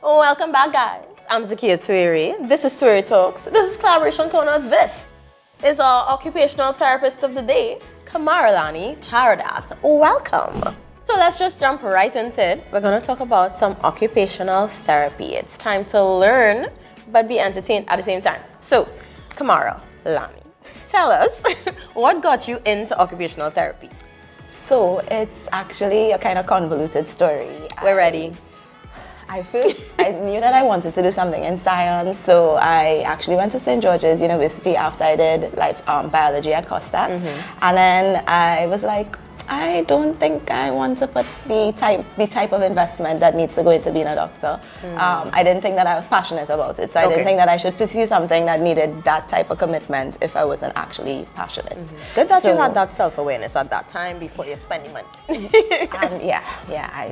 Welcome back, guys. I'm Zakia Tuiri. This is Tuiri Talks. This is Collaboration Corner. This is our occupational therapist of the day, Khamara-Lani, Tarradath. Welcome. So let's just jump right into it. We're going to talk about some occupational therapy. It's time to learn, but be entertained at the same time. So, Khamara-Lani, tell us, what got you into occupational therapy? So it's actually a kind of convoluted story. We're ready. I knew that I wanted to do something in science, so I actually went to St. George's University after I did biology at Costa. And then I was like, I don't think I want to put the type of investment that needs to go into being a doctor. I didn't think that I was passionate about it, so I didn't think that I should pursue something that needed that type of commitment if I wasn't actually passionate. Good that you had that self-awareness at that time before you're spending money.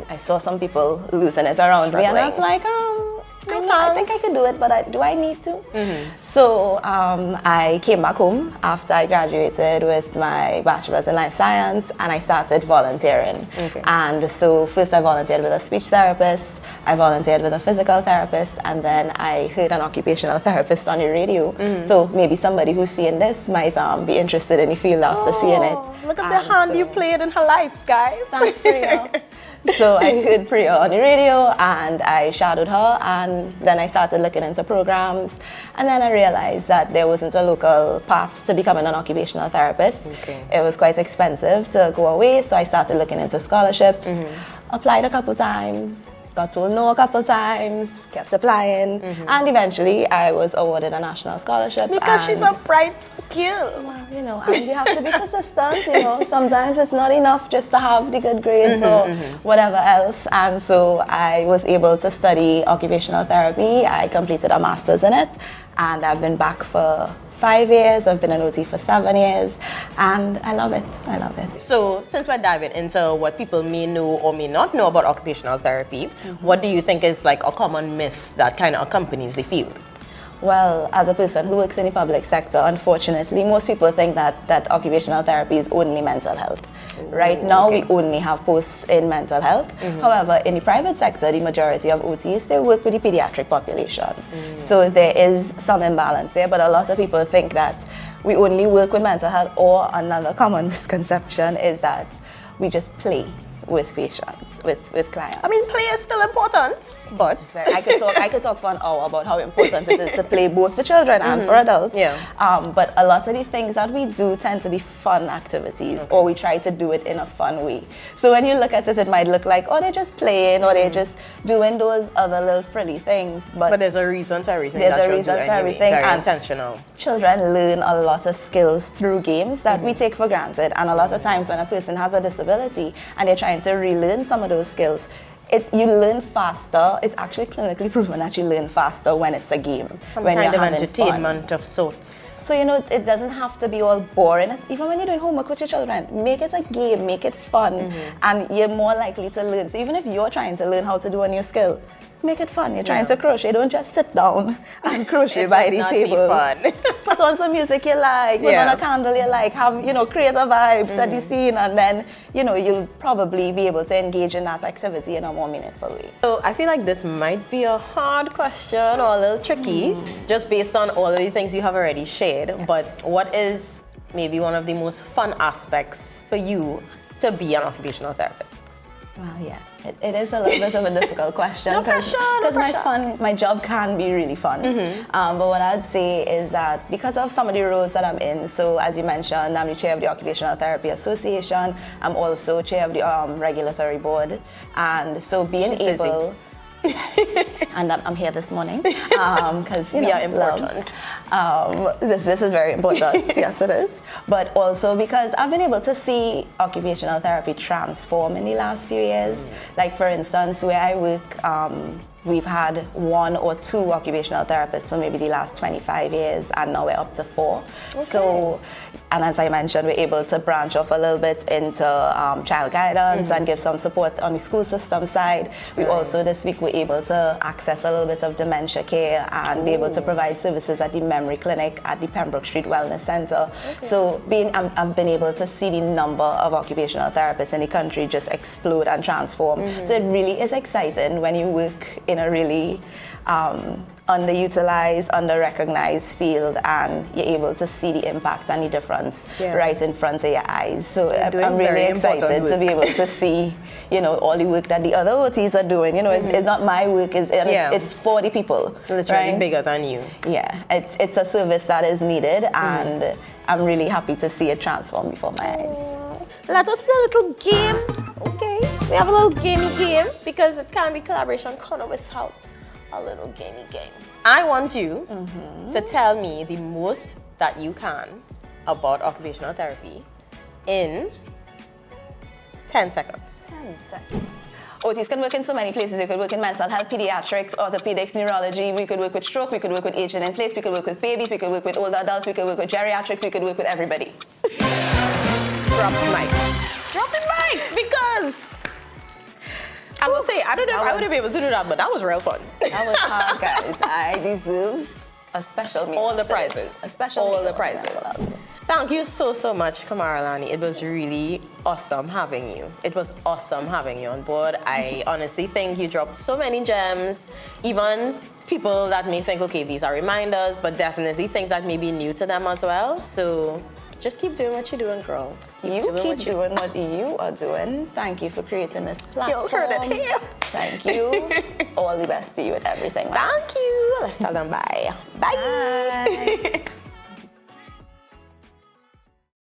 I saw some people losing it around me, and I was like, I think I could do it, but do I need to? So I came back home after I graduated with my bachelor's in life science, and I started volunteering. And so first I volunteered with a speech therapist, I volunteered with a physical therapist, and then I heard an occupational therapist on the radio. So maybe somebody who's seeing this might be interested in the field after seeing it. Look at the hand you played in her life, guys. Thanks, Priya. So I heard Priya on the radio and I shadowed her, and then I started looking into programs, and then I realized that there wasn't a local path to becoming an occupational therapist. It was quite expensive to go away, so I started looking into scholarships, applied a couple times, got told no a couple times, kept applying, and eventually I was awarded a national scholarship. Because she's a bright girl. Well, and you have to be persistent, sometimes it's not enough just to have the good grades or whatever else. And so I was able to study occupational therapy. I completed a master's in it, and I've been back for 5 years. I've been an OT for 7 years, and I love it. So since we're diving into what people may know or may not know about occupational therapy, what do you think is like a common myth that kind of accompanies the field? Well, as a person who works in the public sector, unfortunately, most people think that occupational therapy is only mental health. Right now, we only have posts in mental health. However, in the private sector, the majority of OTs, they work with the pediatric population. So there is some imbalance there, but a lot of people think that we only work with mental health, or another common misconception is that we just play with patients, with clients. I mean, play is still important, but I could talk for an hour about how important it is to play both for children and for adults. But a lot of the things that we do tend to be fun activities, or we try to do it in a fun way. So when you look at it, it might look like, oh, they're just playing, or they're just doing those other little frilly things. But there's a reason for everything. There's a reason for everything. Very intentional. Children learn a lot of skills through games that we take for granted. And a lot of times when a person has a disability and they're trying to relearn some of those skills, you learn faster. It's actually clinically proven that you learn faster when it's a game. Some when kind you're of entertainment of sorts. So, it doesn't have to be all boring. Even when you're doing homework with your children, make it a game, make it fun, and you're more likely to learn. So even if you're trying to learn how to do a new skill, make it fun. You're trying to crochet. Don't just sit down and crochet by the table. Fun. Put on some music you like. Put on a candle you like. Have create a vibe to the scene, and then you'll probably be able to engage in that activity in a more meaningful way. So I feel like this might be a hard question or a little tricky, just based on all of the things you have already shared. But what is maybe one of the most fun aspects for you to be an occupational therapist? Well, it is a little bit of a difficult question because my job can be really fun. But what I'd say is that because of some of the roles that I'm in, so as you mentioned, I'm the chair of the Occupational Therapy Association. I'm also chair of the regulatory board, and so being able. And I'm here this morning because we are important. This is very important. Yes, it is. But also because I've been able to see occupational therapy transform in the last few years. Like for instance, where I work, we've had 1 or 2 occupational therapists for maybe the last 25 years, and now we're up to 4. So, and as I mentioned, we're able to branch off a little bit into child guidance and give some support on the school system side. We also this week were able to access a little bit of dementia care and be able to provide services at the memory clinic at the Pembroke Street Wellness Center. So I've been able to see the number of occupational therapists in the country just explode and transform. So it really is exciting when you work in in a really underutilized, under-recognized field, and you're able to see the impact and the difference right in front of your eyes. So I'm really excited to be able to see, you know, all the work that the other OTs are doing. You know, it's not my work, it's for the people. It's really bigger than you. Yeah, it's a service that is needed, and I'm really happy to see it transform before my eyes. Let us play a little game. Okay, we have a little gamey game because it can't be Collaboration Corner without a little gamey game. I want you to tell me the most that you can about occupational therapy in 10 seconds. 10 seconds. OTs can work in so many places. You could work in mental health, pediatrics, orthopedics, neurology. We could work with stroke. We could work with aging in place. We could work with babies. We could work with older adults. We could work with geriatrics. We could work with everybody. Drop the mic. Drop the mic because I will say I don't know if I would have been able to do that, but that was real fun. That was hard, guys. I deserve a special meal. All the prizes. A special all meal. The prizes. Thank you so much, Khamara-Lani. It was really awesome having you. It was awesome having you on board. I honestly think you dropped so many gems. Even people that may think, okay, these are reminders, but definitely things that may be new to them as well. So just keep doing what you're doing, girl. Keep doing what you are doing. Thank you for creating this platform. You heard it here. Thank you. All the best to you with everything. Thank you. Let's tell them bye. Bye.